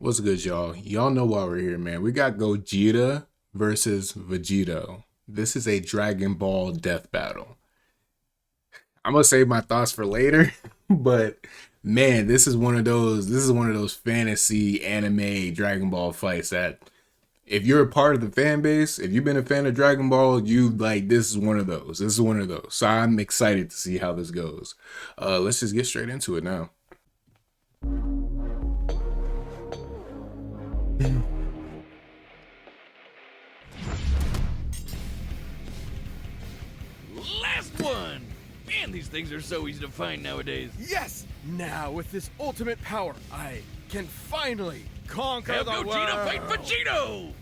What's good, y'all? Y'all know why we're here, man. We got Gogeta versus Vegito. This is a Dragon Ball death battle. I'm gonna save my thoughts for later, but man, this is one of those fantasy anime Dragon Ball fights that if you're a part of the fan base, if you've been a fan of Dragon Ball, this is one of those. This is one of those. So I'm excited to see how this goes. Let's just get straight into it now. Last one! Man, these things are so easy to find nowadays. Yes! Now, with this ultimate power, I can finally conquer Have the Gogeta world! fight Vegito!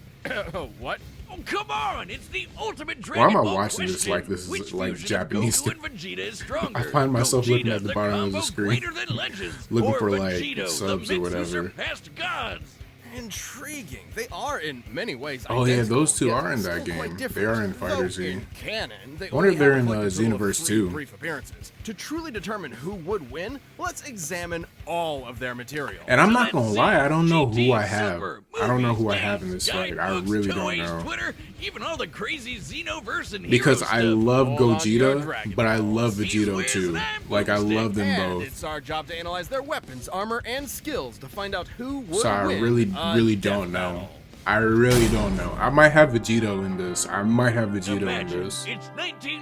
What? Oh, come on! It's the ultimate Why Dragon am I Ball watching this question. like this is Which like fusion of Japanese Goku and Vegeta is stronger? I find myself looking Gogeta, at the bottom of the combo screen, greater than legends, looking or for, like, Vegito, subs the or mix who whatever. surpassed gods. Intriguing. They are in many ways Oh, yeah, identical, those two yet are in that still quite game. different. They are in Though Fighter Z. in canon, they Wonder if only they're have in, reflected a total of Xenoverse 3 too. brief appearances. To truly determine who would win, let's examine all of their material. And I'm So not let's gonna see. lie, I don't know who GT I have. Silver, I don't know movies, who I have in games, this fight. I guidebooks, really don't toys, know. Twitter, even all the crazy Xenoverse and Because hero I stuff. love Hold on to your Gogeta, Dragon but I Balls. love He's Vegito whiz too. and I'm Like, I boosted. love them And both. it's our job to analyze their weapons, armor, and skills to find out who would So I win really a don't death know. battle. I really don't know. I might have Vegito in this. I might have Vegito in Imagine, this. it's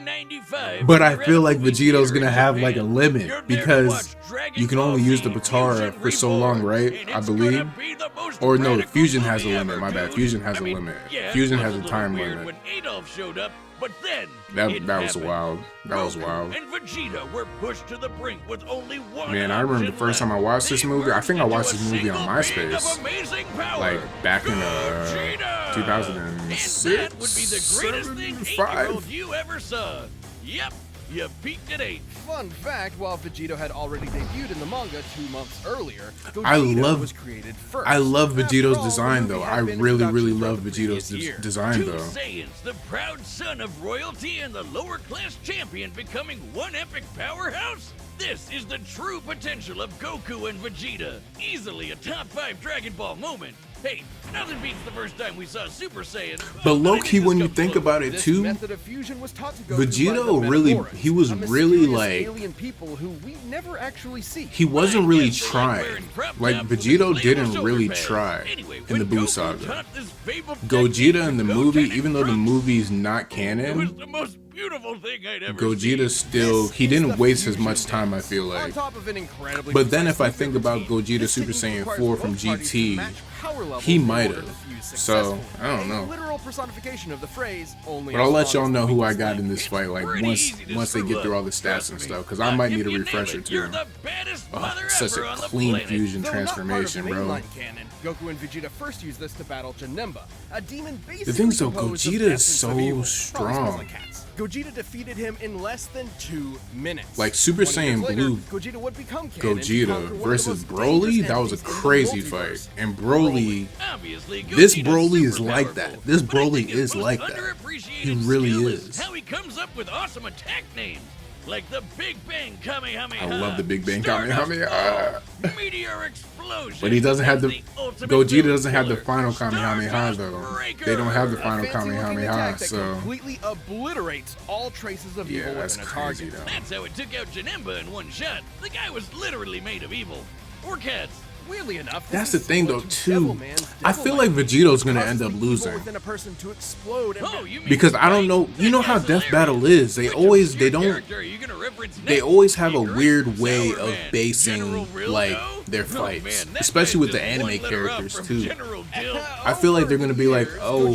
1995. But I you're at feel a like movie Vegito's theater gonna in have Japan. like a limit You're there to because watch Dragon you can Ball only use the Z Batara Fusion for so long, Reborn, right? and I it's believe. gonna be the most Or no, radical Fusion has a movie limit. ever, My bad. dude. Fusion has I a mean, limit. yeah, Fusion it has was a little time weird limit. when Adolf showed up, but then That it was happened. wild. That was Goku wild. and Vegeta were pushed to the brink with only one Man, I remember the option first time I left. watched this They movie. I think I merged watched into this movie a on single being of MySpace. amazing power. Like back in Gogeta! 2006, And that would be the greatest thing 5. 8-year-old you ever saw. Yep, you peaked at 8. Fun fact, while Vegito had already debuted in the manga 2 months earlier, I Gogeta love- was created first. I love After Vegito's all, design the though. movie I had been really, introductions really throughout love the Vegito's previous year. design Two though. Saiyans, the proud son of royalty and the lower class champion becoming one epic powerhouse? This is the true potential of Goku and Vegeta. Easily a top 5 Dragon Ball moment. Hey, nothing beats the first time we saw Super Saiyan. But I low think key, this when you comes think close. about it This too, method of fusion was taught to Goku Vegito by the really- Metaphorans, he was a really, mysterious like- alien people who we never actually see. he wasn't I really guess they like trying. wearing crop Like tops with Vegito inflatable didn't shoulder really pads. try Anyway, in the when Buu Goku saga. taught this fabled technique Gogeta to in the movie, Goten even though the Trunks, movie's not it was canon, the most beautiful thing I'd ever Gogeta seen. still This he is didn't the waste as fusion much time. I dance. feel On like. top of an incredibly But then if I precise think movement about routine, Gogeta this Super technique Saiyan requires 4 from both parties to GT, match power levels he in might order have. to fuse So, successfully. I don't A know. literal personification of the phrase only But I'll as let strong y'all as know the who I weakest got link. in this fight. Like Pretty once easy to they screw get through up, all the stats trust and me. stuff, because I might If need a you nail refresher it, too. You're the baddest mother Such ever a on the clean planet. fusion Though not part of transformation, bro. mainline canon, Goku and Vegeta first used this to battle Janemba, a demon basically thing is, though, composed of Gogeta is essence so of evil. Probably strong. smells like cats. Gogeta defeated him in less than 2 minutes. Like, Super 20 years Saiyan later, Blue Gogeta would become canon to Gogeta conquer one of the versus most Broly, dangerous that was a enemies in the crazy multiverse. fight. And Broly, Obviously, this Gogeta's Broly is super like powerful, that. This but I Broly think his is most like that. underappreciated He really skill is. How he comes up with awesome attack names, like the Big Bang Kamehameha. I love the Big Bang Stardust Kamehameha. Ball, Meteor Explosion. But he doesn't have and the ultimate Gogeta Blue doesn't have the Killer, final Kamehameha Stardust though. Breaker. They don't have the A final fancy-looking Kamehameha, attack that so completely obliterates all traces of yeah, evil that's within a crazy target. though. That's how it took out Janemba in one shot. The guy was literally made of evil. Or cats. Weirdly enough, That's this the thing, is though, similar to too. Devilman's I feel Devil like Knight. Vegito's gonna Causes end the up evil losing. within a person to explode and Oh, you mean Because I don't Spike? know, you know That how guy's Death hilarious. Battle is. They Which always, obscure they don't, character are you gonna reference they next? always have a Ignorant weird way Sour of Man, basing General like Rildo? their Oh, fights, man, that especially guy's with the just anime one letter up characters from too. General Dill. I feel like they're gonna be like, oh,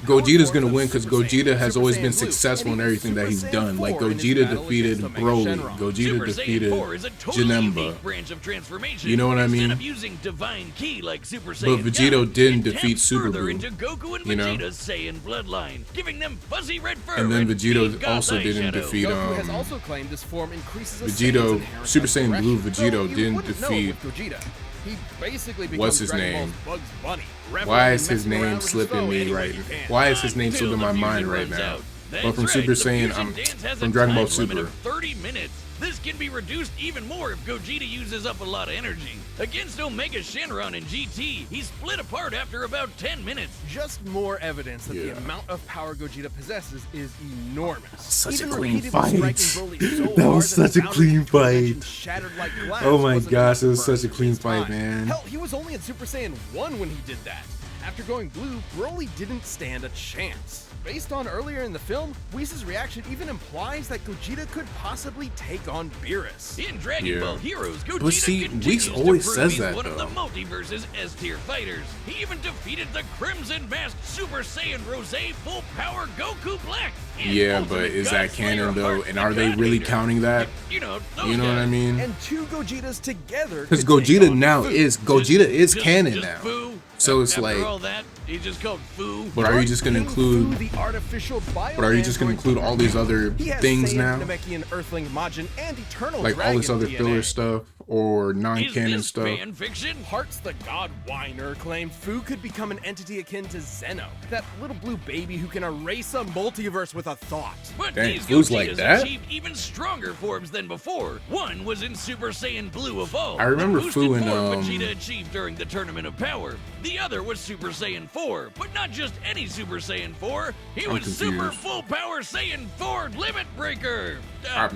Gogeta's gonna win because Gogeta has always been successful in everything that he's done. Like Gogeta defeated Broly, Gogeta Super Saiyan defeated 4 is a totally Janemba. unique branch of transformation. You know what I Instead mean? of using divine ki like Super But Saiyan Vegito God, didn't it defeat taps Super further Buu, into Goku and you know? Vegeta's Saiyan bloodline, giving them fuzzy red fur And then Vegito deep God's also didn't eyeshadow. defeat Goku has also claimed this form increases a Vegito- Saiyan's inherent Super Saiyan Blue aggression. Vegito Though you didn't wouldn't know defeat- with Gogeta. He basically becomes What's his Dragon name? Ball's Bugs Bunny. Why is his reveling and messing around name with his slipping foe me any way right? he can. Why is his name Until slipping the my mind fusion right runs now? out. That's But from right, Super the Saiyan, fusion dance has a from Dragon Ball time limit Super. of 30 minutes. This can be reduced even more if Gogeta uses up a lot of energy. Against Omega Shenron in GT, he split apart after about 10 minutes. Just more evidence that the Yeah. amount of power Gogeta possesses is enormous. Such Even a clean repeatedly fight. striking Broly so That hard was such the a boundary clean between dimensions fight. shattered like glass Oh my wasn't gosh, it enough was to such a burn clean his fight, time. man. Hell, he was only in Super Saiyan 1 when he did that. After going blue, Broly didn't stand a chance. Based on earlier in the film, Whis' reaction even implies that Gogeta could possibly take on Beerus. In Dragon Yeah. Ball Heroes, Gogeta But see, continues Whis always to prove says he's that, one of the though. multiverse's S-tier fighters. He even defeated the Crimson Masked Super Saiyan Rose Full Power Goku Black. and Yeah, Ultimate but is God that canon Slayer though? Heart And the are they God really Hater. counting that? You know You know what I guys. mean? And two Gogetas together Because could take Gogeta on now Fu. is Gogeta is canon just now. Fu. So it's After like, all that, he just called Fu. but are you just gonna King include? Fu, the artificial But are you just gonna bio-android include all these other He has things Saiyan, now? Namekian, Earthling, Majin, and Eternal Like all Dragon this other DNA. filler stuff or Is non-canon this stuff? fan fiction? Hearts the God Whiner claimed Fu could become an entity akin to Zeno, that little blue baby who can erase a multiverse with a thought. But Dang, these Fu's like Gogetas that? achieved even stronger forms than before. One was in Super Saiyan Blue Evolved. I remember the Fu boosted in, form Vegeta achieved during the Tournament of Power. The other was Super Saiyan 4, but not just any Super Saiyan 4. He I'm was Super confused. Full Power Saiyan 4 Limit Breaker. That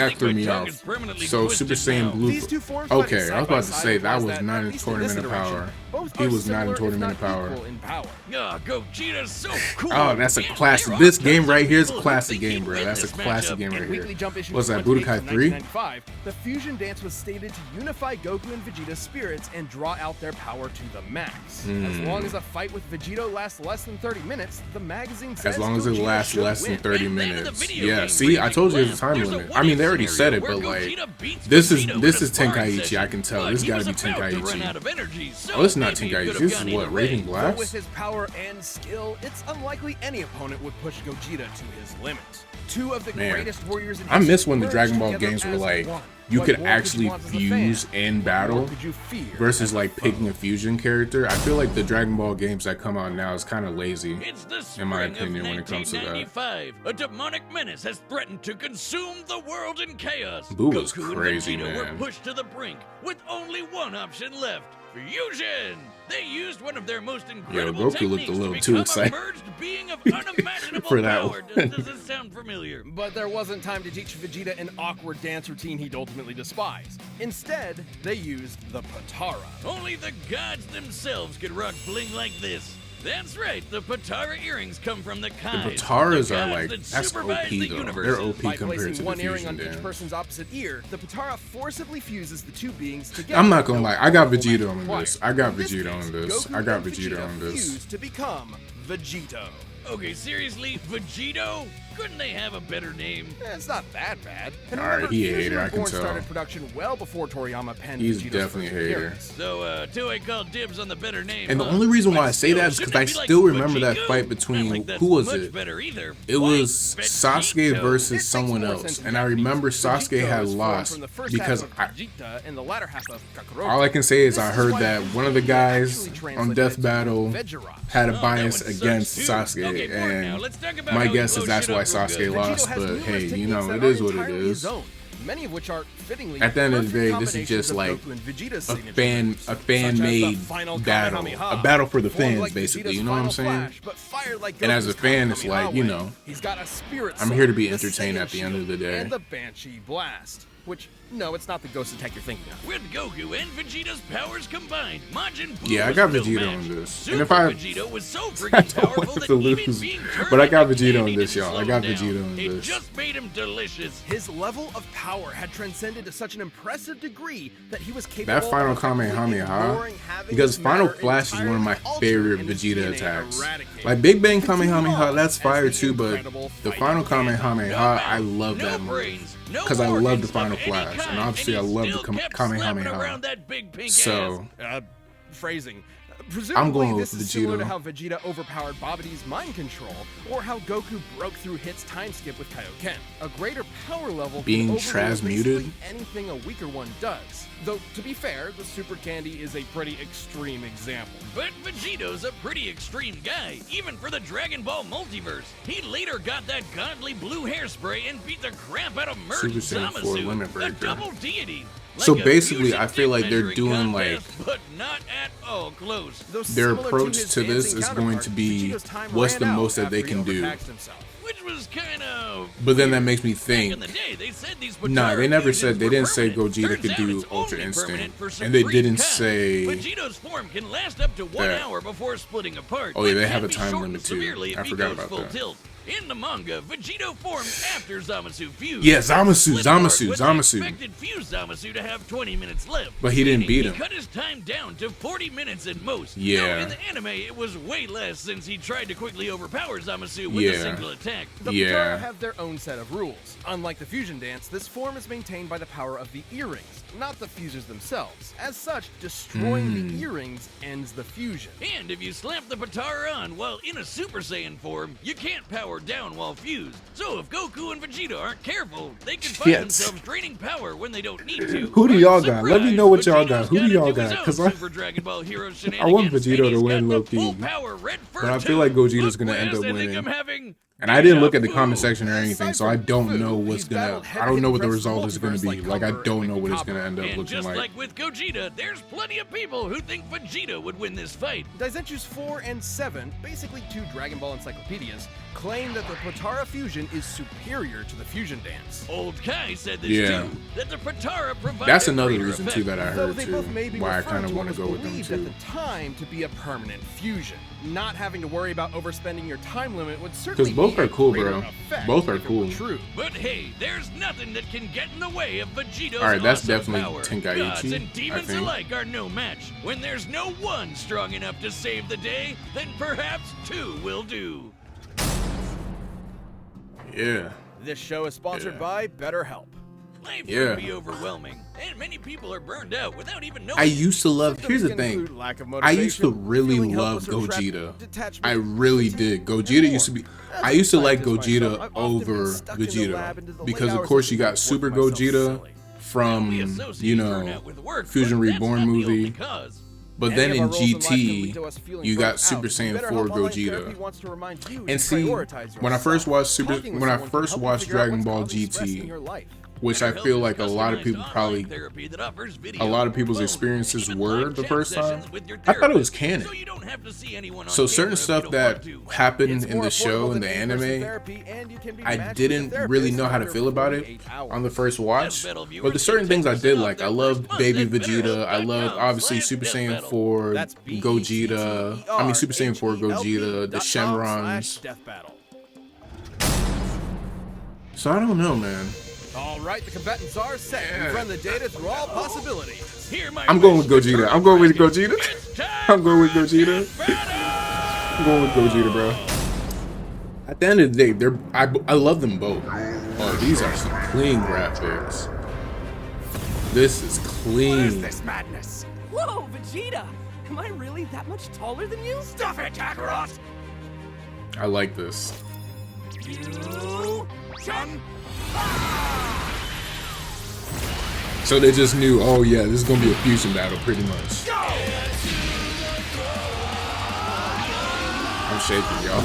think threw my me tongue off. is permanently So twisted Super Saiyan now. Blue. These two forms Okay, fighting I was side by about to side say that implies was not at in least in this Tournament of iteration, Power. both He are was not in similar, if Tournament not of Power. equal in power. Ah, Gogeta's so cool. Oh, that's a And classic. there This are game tons right of here is a people who classic think game, he'd bro. win That's a this classic matchup. game In right Weekly here. Jump issue What's that, 28 Budokai from 3? 1995, the fusion dance was stated to unify Goku and Vegeta's spirits and draw out their power to the max. As long as a fight with Vegito lasts less than 30 minutes, the magazine says As long as it Gogeta lasts should less than win. 30 And then the minutes. video Yeah, game see, I Raging told you there's a Blast, time there's a limit. I what-if mean, they already said it, scenario but where like, Gogeta beats this is Vegito in this a is sparring Tenkaichi. I session. can tell. But This he gotta was be about to run out Tenkaichi. of energy, so Oh, it's not maybe it Tenkaichi. could've This gone is what, either Raging way. But Blast? with his power and skill, it's unlikely any opponent would push Gogeta to his limit. Two of the Man, greatest warriors in I miss history when the merged Dragon Ball together games were as like, one. you What could more you actually want as a fuse fan? in What battle more could you fear versus as a like foe? picking a fusion character. I feel like the Dragon Ball games that come out now is kind of lazy. It's the spring In my of opinion, when it comes to that. 1995. A demonic menace has threatened to consume the world in chaos. Boo was Goku crazy, and Vegeta man. were pushed to the brink with only one option left: fusion. They used one of their most incredible Goku looked a techniques little to too become excited a merged being of unimaginable for that power. one. Does this sound familiar? But there wasn't time to teach Vegeta an awkward dance routine he'd ultimately despise. Instead, they used the Patara. Only the gods themselves could rock bling like this. That's right, the Patara earrings come from the Kai. Pataras the are gods like, that that's supervise OP the though. universes. They're OP By compared to placing the one earring fusion on each dance. person's opposite ear, the Patara forcibly fuses the two beings together. I'm not gonna lie, I got No Vegito magic on required. this. I got In this Vegito case, on this. Goku I got and Vegito on this. fused to become Vegito. Okay, seriously, Vegito? Couldn't they have a better name? It's not that bad. And Alright, remember, he a Fusion hater, I can Reborn tell. started production well before Toriyama penned He's Vegito's definitely first a hater. appearance. So, Toei called dibs on the better name. And the huh? only reason why But I say that is still, because I shouldn't it be still like remember that Vegito? fight between, Not like that's who was much it? better either. It Why was Vegito? Sasuke versus It someone makes more else, sense and I with remember Vegito Sasuke had is formed lost from the first because half of Gogeta and the latter half of Kakarot. all I can say is This I is heard why that Vegeta one of the guys actually on translated Death to Battle Vegirot. had a Oh, that bias one sucks against too. Sasuke, Okay, for it now. and Let's talk about my how he guess is blows that's shit why up real Sasuke good. lost. Vegito has But numerous hey, you techniques know, that it are is what it entirely is. his own, many of which are fittingly At the end of the perfect day, this is just combinations of like Goku and Vegeta's a signature moves, fan such as the made final battle, Kamehameha, a battle for the formed fans, like basically. Vegeta's You know what I'm final saying? flash, but fired like And as a Goku's fan, it's Kamehameha like, you way. know, he's got a spirit I'm sword, here to be the entertained Saiyan at the end of the Shield, day. and the Banshee Blast. Which, no, it's not the Ghost attack you're thinking of. With Goku and Vegeta's powers combined, Majin Buu Yeah, I was got no Vegeta match. on this. Super And if I- Vegito was so I freaking don't powerful want that to even lose, being turned but I got into Vegito candy on this, didn't y'all. I slow got him Vegito down. on It this. just made him delicious. His level of power had transcended to such an impressive degree that he was capable That final of effectively Kamehameha, ignoring having because his Final matter Flash is one of my entirely altered favorite and his Vegeta DNA attacks. eradicated. Like Big Bang Continue Kamehameha, on that's as fire the too, but incredible the fight final began. Kamehameha, No I mouth, love no that move. brains, no Because I love the organs Final of any Flash, kind, and obviously I he love the still kept slapping Kamehameha. around that big pink So, Phrasing. Presumably, going this with is similar Vegito. to how Vegeta overpowered Babidi's mind control, or how Goku broke through Hit's time skip with Kaioken. A greater power level Being can overrule transmuted? basically anything a weaker one does. Though, to be fair, the Super Candy is a pretty extreme example. But Vegito's a pretty extreme guy, even for the Dragon Ball multiverse. He later got that godly blue hairspray and beat the crap out of Merged Super Saiyan 4 Zamasu, Limit a Breaker. double deity. So Like a basically, fusion I feel dick like they're measuring doing, contest, but not at all close. Though Their similar approach his to this dancing is going to counterpart, be, Vegito's time what's ran the out most that they after he can do? overtaxed himself. Which was kind of. But then that makes me Back think. in the day, they said these Nah, they Potara never fusions said, they were didn't say permanent. Gogeta Turns could out do it's Ultra only Instinct. permanent for And they Supreme didn't Kai. say Vegito's form can last up to 1 that. hour before splitting apart. Oh, yeah, but they can have a be time shortened limit, too. severely if I he forgot goes about full that. tilt. In the manga, Vegito formed after Zamasu fused. Yeah, Zamasu, Split apart Zamasu, when Zamasu. They expected fused Zamasu to have 20 minutes left. But he didn't meaning beat he him. cut his time down to 40 minutes at most. Yeah. No, in the anime, it was way less since he tried to quickly overpower Zamasu with Yeah. a single attack. The Yeah. Potara have their own set of rules. Unlike the fusion dance, this form is maintained by the power of the earrings, not the fusers themselves. As such, destroying the earrings ends the fusion. And if you slap the Potara on while in a Super Saiyan form, you can't power down while fused. So if Goku and Vegeta aren't careful, they can find Yes. themselves draining power when they don't need to. Who do But y'all got? Let me know what y'all got. Vegito's Who do y'all gotta do got? his 'Cause own I- Super Dragon Ball Hero I want shenanigans, Vegito and he's to win, got the low-key. full power red But I fur feel like too. Gogeta's gonna Look end up past, I think winning. I'm having And I didn't deja look at the vu. comment section or anything, so I don't know what's He's gonna. battled I don't know what the head-to-head result is gonna multiverse be. like Like, I Cumber don't and know what it's Wakaba. gonna end up And looking just like. like with Gogeta, there's plenty of people who think Vegeta would win this fight. Daizenshus 4 and 7, basically two Dragon Ball encyclopedias, claim that the Potara fusion is superior to the fusion dance. Old Kai said this Yeah. too, that the Potara provided That's another greater reason too effect. that I Though heard they too. both may be Why I referred kind of to want what to was go with them believed too. at the time to be a permanent fusion. Not having to worry about overspending your time limit would certainly 'Cause both be are a cool, greater bro. effect Both are if it were cool. True. But hey, there's nothing that can get in the way of Vegito's Alright, that's awesome definitely power. Tenkaichi, Gods and I demons think. alike are no match. When there's no one strong enough to save the day, then perhaps two will do. Yeah. This show is sponsored Yeah. by BetterHelp. Life Yeah. can be overwhelming, and many people are burned out without even knowing. I used to love. Here's the Symptoms can thing. include lack of I used to motivation, really feeling love helpless or trapped, Gogeta. detachment, I really fatigue, did. Gogeta and used to be. more. I used to like As a scientist myself, Gogeta I've often been over stuck in the lab into Vegeta the because, late of hours course, of you the night got Super working myself Gogeta silly. We from associate burnout you know with work, Fusion but that's Reborn not the movie. only cause. But Any then of in our roles in life can GT, lead to us feeling you burnt got out. Super Saiyan BetterHelp 4 Online Therapy Gogeta. wants to remind you And to see, prioritize when I first yourself. watched Super, Talking with when I someone can first help you watched figure out Dragon what's Ball causing stress in GT, your life. which I BetterHelp feel is like a lot of customized people online probably, therapy that offers video, a lot of people's phone, experiences even were live the chat first time. sessions with your I thought it was therapist, canon. so you don't have to see anyone on So certain camera if you stuff don't that want to. happened It's in more the show affordable and the than in-person anime, therapy, and you can be I matched with a didn't really therapist know how to under feel about it 48 hours. on the first watch. Death Battle viewers But the certain get things I 10% did off like. I their loved first month Baby at Vegeta. I loved obviously Super Saiyan BetterHelp.com/deathbattle. 4 That's Gogeta. I mean Super Saiyan 4 Gogeta, the Shenrons. BetterHelp.com/deathbattle. So I don't know, man. All right, the combatants are set. We've run the data through all possibilities. Hear my I'm going with wish, Gogeta. I'm going with Dragon. Gogeta. It's time I'm going with for a Gogeta. death battle! I'm going with Gogeta, bro. At the end of the day, I love them both. Oh, these are some clean graphics. This is clean. madness? Whoa, Vegeta! Am I really that much taller than you? Stuff it, Kakarot! I like this. You jump! So they just knew, oh yeah, this is gonna be a fusion battle, pretty much. I'm shaking, y'all.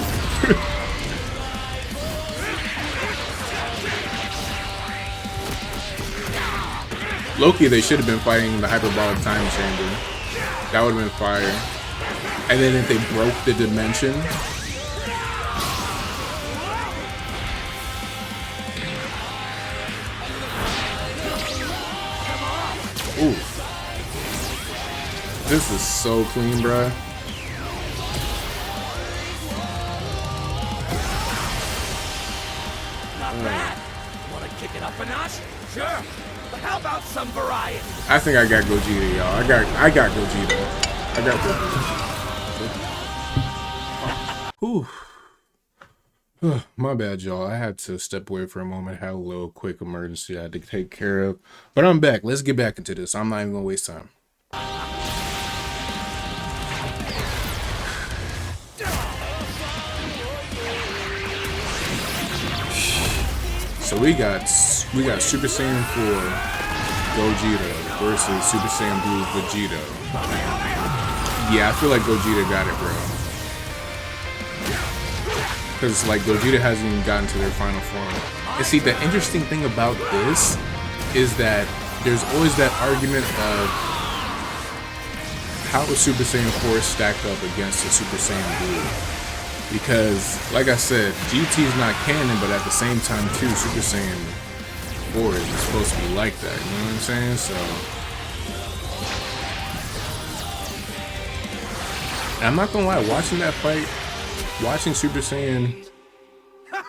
Loki, they should have been fighting the hyperbolic time chamber. That would have been fire. And then if they broke the dimension. Ooh. This is so clean, bruh. Not bad! Wanna kick it up a notch? Sure! But how about some variety? I think I got Gogeta, y'all. I got Gogeta. I got Gogeta. Whew. My bad, y'all. I had to step away for a moment. Had a little quick emergency I had to take care of. But I'm back. Let's get back into this. I'm not even gonna waste time. So we got Super Saiyan 4 Gogeta versus Super Saiyan Blue Vegito. Yeah, I feel like Gogeta got it, bro. Because like Gogeta hasn't even gotten to their final form. And see, the interesting thing about this is that there's always that argument of how would Super Saiyan 4 stack up against the Super Saiyan Blue? Because, like I said, GT is not canon, but at the same time too, Super Saiyan 4 is supposed to be like that, you know what I'm saying? So, and I'm not gonna lie, watching that fight, watching Super Saiyan 4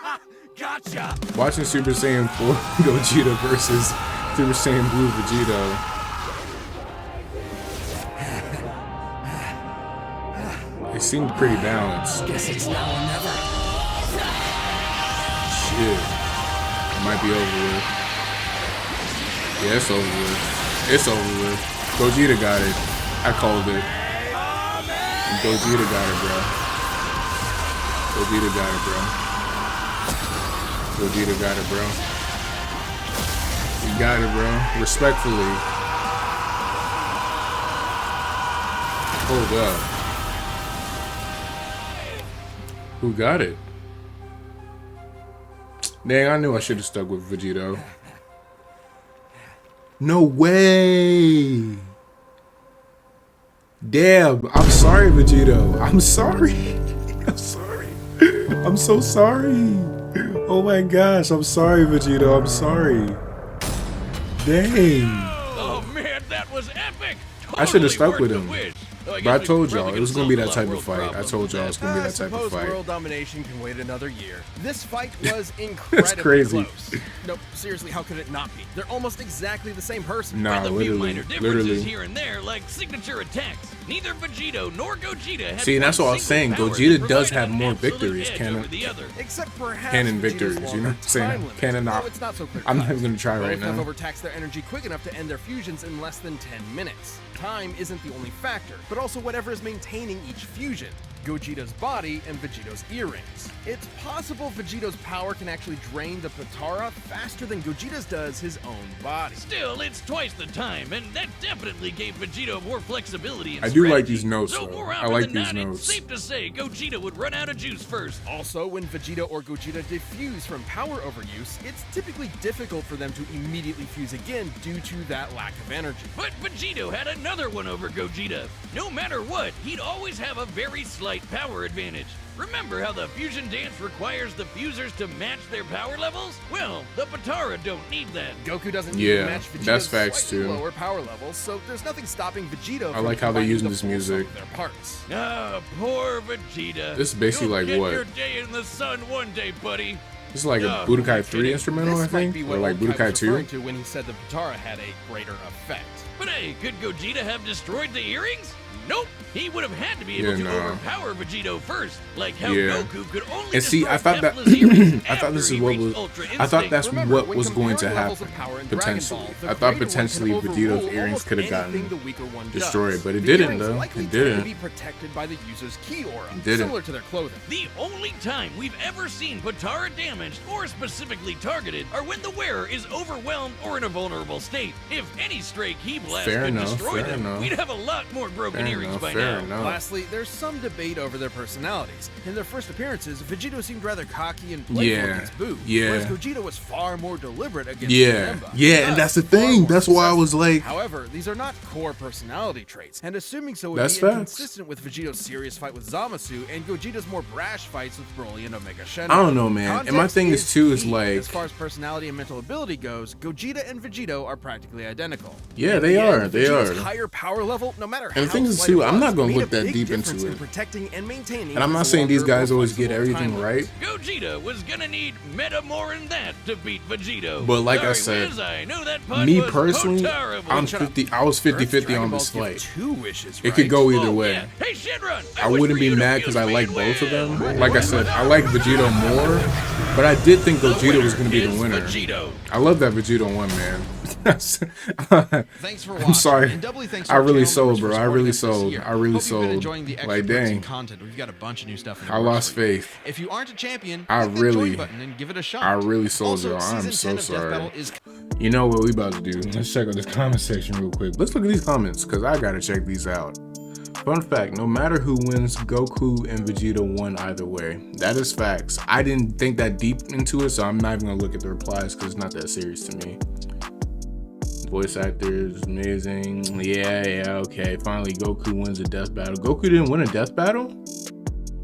Gogeta versus Super Saiyan Blue Vegito. It seemed pretty balanced. Guess it's now or never. Shit. It might be over with. Yeah, it's over with. It's over with. Gogeta got it. I called it. Gogeta got it, bro. Gogeta got it, bro. Gogeta got it, bro. You got it, bro. Respectfully. Hold up. Who got it? Dang, I knew I should have stuck with Vegito. No way! Damn, I'm sorry, Vegito. I'm sorry. I'm sorry. I'm so sorry. Oh my gosh, I'm sorry, Vegito. I'm sorry. Dang. Oh man, that was epic! I should have Totally stuck with worth him. the wish. But I told y'all it was gonna be that type of fight. I told y'all it's gonna be I that type of suppose fight. world domination can wait another year. This fight was incredibly crazy. close. Nope, seriously, how could it not be? They're almost exactly the same person. Nah, With a few literally, minor differences literally. here and there, like signature attacks. Neither Vegito nor Gogeta had See, and that's one what I was saying. single power Gogeta that does provided have an more absolute victories, edge canon. over the other. Except perhaps Canon Vegeta's victories, you know longer what I'm saying? time limit. Canon not. Though it's not so clear. I'm not even gonna try right Both have now. overtaxed their energy quick enough to end their fusions in less than 10 minutes. Time isn't the only factor, but also whatever is maintaining each fusion. Gogeta's body and Vegito's earrings. It's possible Vegito's power can actually drain the Potara faster than Gogeta's does his own body. Still, it's twice the time, and that definitely gave Vegito more flexibility and I do like strategy. these notes, So though. more I often like than these not, notes. It's safe to say Gogeta would run out of juice first. Also, when Vegeta or Gogeta defuse from power overuse, it's typically difficult for them to immediately fuse again due to that lack of energy. But Vegito had another one over Gogeta. No matter what, he'd always have a very slight power advantage. Remember how the fusion dance requires the fusers to match their power levels? Well, the Potara don't need that. Goku doesn't need Yeah, to match Vegeta's that's facts, slightly too. lower power levels, so there's nothing stopping Vegito I from like how they're combining using the this full sum music. of their parts. Ah, poor Vegeta. This is basically You'll like get what? your day in the sun one day, buddy. This is like a No, Budokai I'm 3 kidding. instrumental, I This might think, be or what like Old Kai Budokai was 2. referring to when he said the Potara had a greater effect. But hey, could Gogeta have destroyed the earrings? Nope. He would have had to be able Yeah, to no. overpower Vegito first, like how Yeah. Goku could only And see, I destroy thought that Kefla's earrings I thought this after is he what reached was Ultra I thought Instinct. that's Remember, what when was going to comparing levels happen of power in Dragon potentially. Ball, the I thought greater one can potentially overrule Vegito's earrings almost could have gotten anything the weaker one does. destroyed, but it The didn't, earrings though. likely It tend to didn't. be protected by the user's ki aura, It didn't. similar to their clothing. The only time we've ever seen Potara damaged or specifically targeted are when the wearer is overwhelmed or in a vulnerable state. If any stray ki blast Fair could enough, destroy fair them, enough. we'd have a lot more broken Fair earrings enough, by fair now. enough. Lastly, there's some debate over their personalities. In their first appearances, Vegito seemed rather cocky and playful Yeah, against Boo, yeah. whereas Gogeta was far more deliberate against Yeah, Janemba. yeah, and that's the Far thing. more That's why I successful. was like, However, these are not core personality traits, and assuming so would That's be facts. inconsistent with Vegito's serious fight with Zamasu and Gogeta's more brash fights with Broly and Omega Shenron. I don't know, man. And my thing is too is key. like, as far as personality and mental ability goes, Gogeta and Vegito are practically identical. yeah, In they the are, end, they Vegito's are. higher power level, no matter And the how thing is, slight too, it I'm not was, gonna made look a that big deep difference into in it. protecting and maintaining And I'm not his saying these longer, guys more always get flexible everything time right, Gogeta was gonna need meta more than that to beat Vegito. but like I Sorry, said, Wiz, I know that pun me was personally, Potara. I'm Shut up. 50. I was 50-50 Dragon on Balls this give fight. 2 wishes, It could right? go either Oh, way. yeah. Hey, Shenron, I wish wouldn't for be you to mad feel because the I like same both of way. them. Like I said, I like Vegito more, But I did think The Gogeta was winner going to be is the winner. Vegito. I love that Vegito won, man. Thanks for watching. I'm sorry. And doubly thanks I to our really channel sold, members bro. for I supporting really us this sold. year. I really Hope you've been sold. enjoying the extra Like, clips dang. and content. We've got a bunch of new stuff in the I works lost for you. faith. If you aren't a champion, I hit that really- join button and give it a shot. I really sold, also, y'all. I'm season so 10 of sorry. Death Battle is You know what we about to do? Let's check out this comment section real quick. Let's look at these comments, because I gotta check these out. Fun fact, no matter who wins, Goku and Vegeta won either way. That is facts. I didn't think that deep into it, so I'm not even gonna look at the replies because it's not that serious to me. Voice actors, amazing. Yeah, okay. Finally, Goku wins a death battle. Goku didn't win a death battle?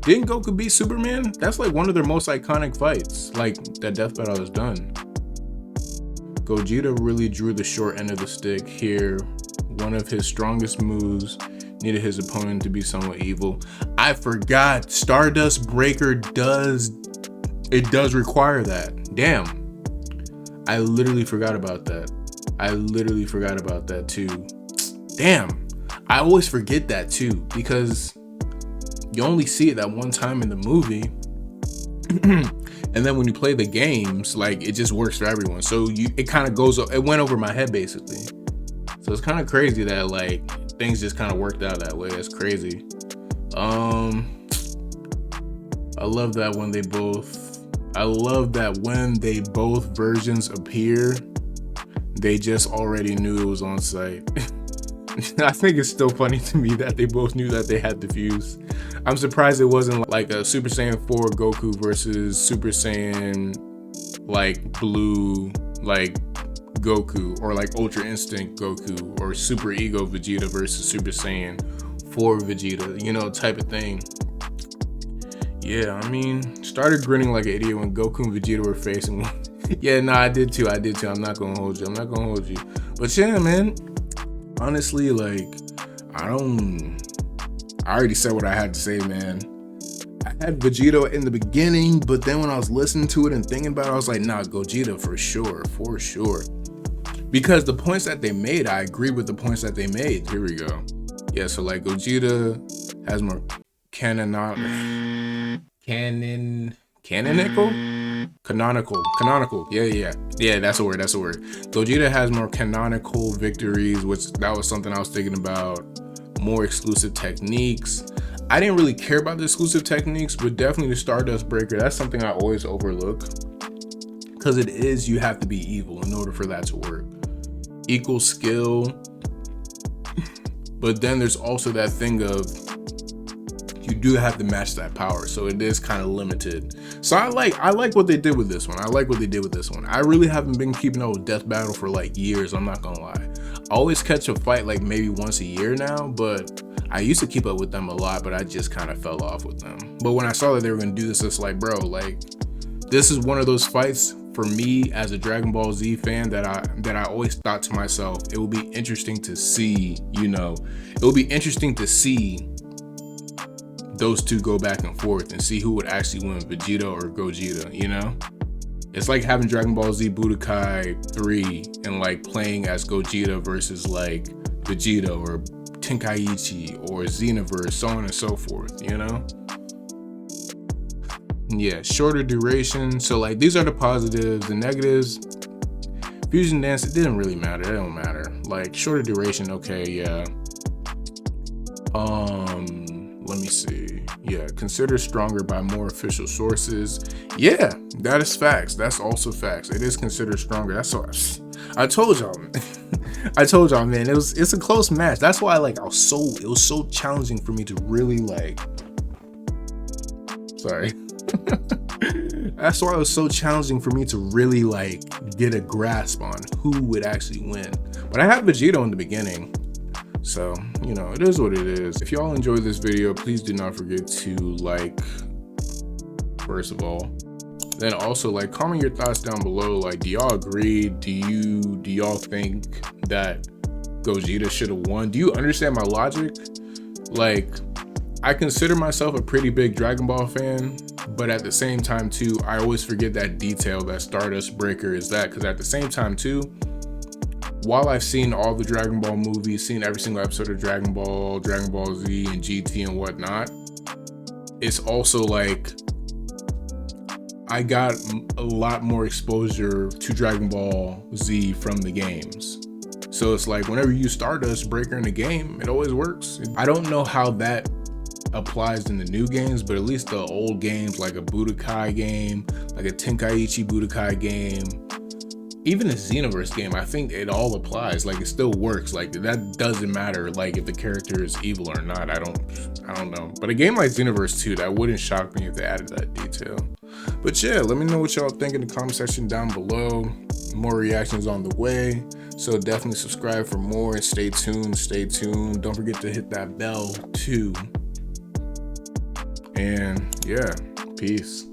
Didn't Goku beat Superman? That's like one of their most iconic fights. Like, that death battle is done. Gogeta really drew the short end of the stick here. One of his strongest moves needed his opponent to be somewhat evil. I forgot, Stardust Breaker does require that. Damn. I literally forgot about that. I literally forgot about that too. Damn. I always forget that too, because you only see it that one time in the movie. And then when you play the games, like, it just works for everyone. So it kind of goes, it went over my head basically. So it's kind of crazy that like things just kind of worked out that way. It's crazy. I love that when they both versions appear, they just already knew it was on site. I think it's still funny to me that they both knew that they had the fuse. I'm surprised it wasn't like a Super Saiyan 4 Goku versus Super Saiyan like Blue like Goku, or like Ultra Instinct Goku, or Super Ego Vegeta versus Super Saiyan 4 Vegeta, you know, type of thing. Yeah, I mean, started grinning like an idiot when Goku and Vegeta were facing one. Yeah, no, I did too. I'm not gonna hold you. But yeah, man, honestly, like, I already said what I had to say, man. I had Vegito in the beginning, but then when I was listening to it and thinking about it, I was like, nah, Gogeta for sure. Because the points that they made, I agree with the points that they made. Here we go. Yeah, so like Gogeta has more canonical. Yeah, that's a word. Gogeta has more canonical victories, which that was something I was thinking about. More exclusive techniques. I didn't really care about the exclusive techniques, but definitely the Stardust Breaker, that's something I always overlook, because you have to be evil in order for that to work. Equal skill, but then there's also that thing of you do have to match that power, so it is kind of limited. So I like what they did with this one. I really haven't been keeping up with Death Battle for like years, I'm not gonna lie. I always catch a fight like maybe once a year now, but I used to keep up with them a lot, but I just kind of fell off with them. But when I saw that they were gonna do this, it's like, bro, like, this is one of those fights for me as a Dragon Ball Z fan that I always thought to myself, it will be interesting to see, those two go back and forth and see who would actually win, Vegito or Gogeta, you know? It's like having Dragon Ball Z Budokai 3 and like playing as Gogeta versus like Vegito or Tenkaichi or Xenoverse, so on and so forth, you know? Yeah, shorter duration. So like, these are the positives. The negatives, Fusion Dance, it didn't really matter. It don't matter. Like, shorter duration, okay, yeah. Let me see. Yeah, considered stronger by more official sources. Yeah, that is facts. That's also facts. It is considered stronger. That's what I told y'all. Man. It's a close match. That's why it was so challenging for me to really like. Sorry. That's why it was so challenging for me to really like get a grasp on who would actually win. But I had Vegito in the beginning. So, you know, it is what it is. If y'all enjoyed this video, please do not forget to like, first of all. Then also, like, comment your thoughts down below. Like, do y'all agree? Do y'all think that Gogeta should have won? Do you understand my logic? Like, I consider myself a pretty big Dragon Ball fan, but at the same time too, I always forget that detail that Stardust Breaker is that, because at the same time too, while I've seen all the Dragon Ball movies, seen every single episode of Dragon Ball Z and GT and whatnot, it's also like, I got a lot more exposure to Dragon Ball Z from the games. So it's like whenever you Stardust Breaker in the game, it always works. I don't know how that applies in the new games, but at least the old games, like a Budokai game, like a Tenkaichi Budokai game, even a Xenoverse game, I think it all applies. Like it still works. Like that doesn't matter. Like if the character is evil or not, I don't know. But a game like Xenoverse 2, that wouldn't shock me if they added that detail. But yeah, let me know what y'all think in the comment section down below. More reactions on the way. So definitely subscribe for more and stay tuned. Stay tuned. Don't forget to hit that bell too. And yeah, peace.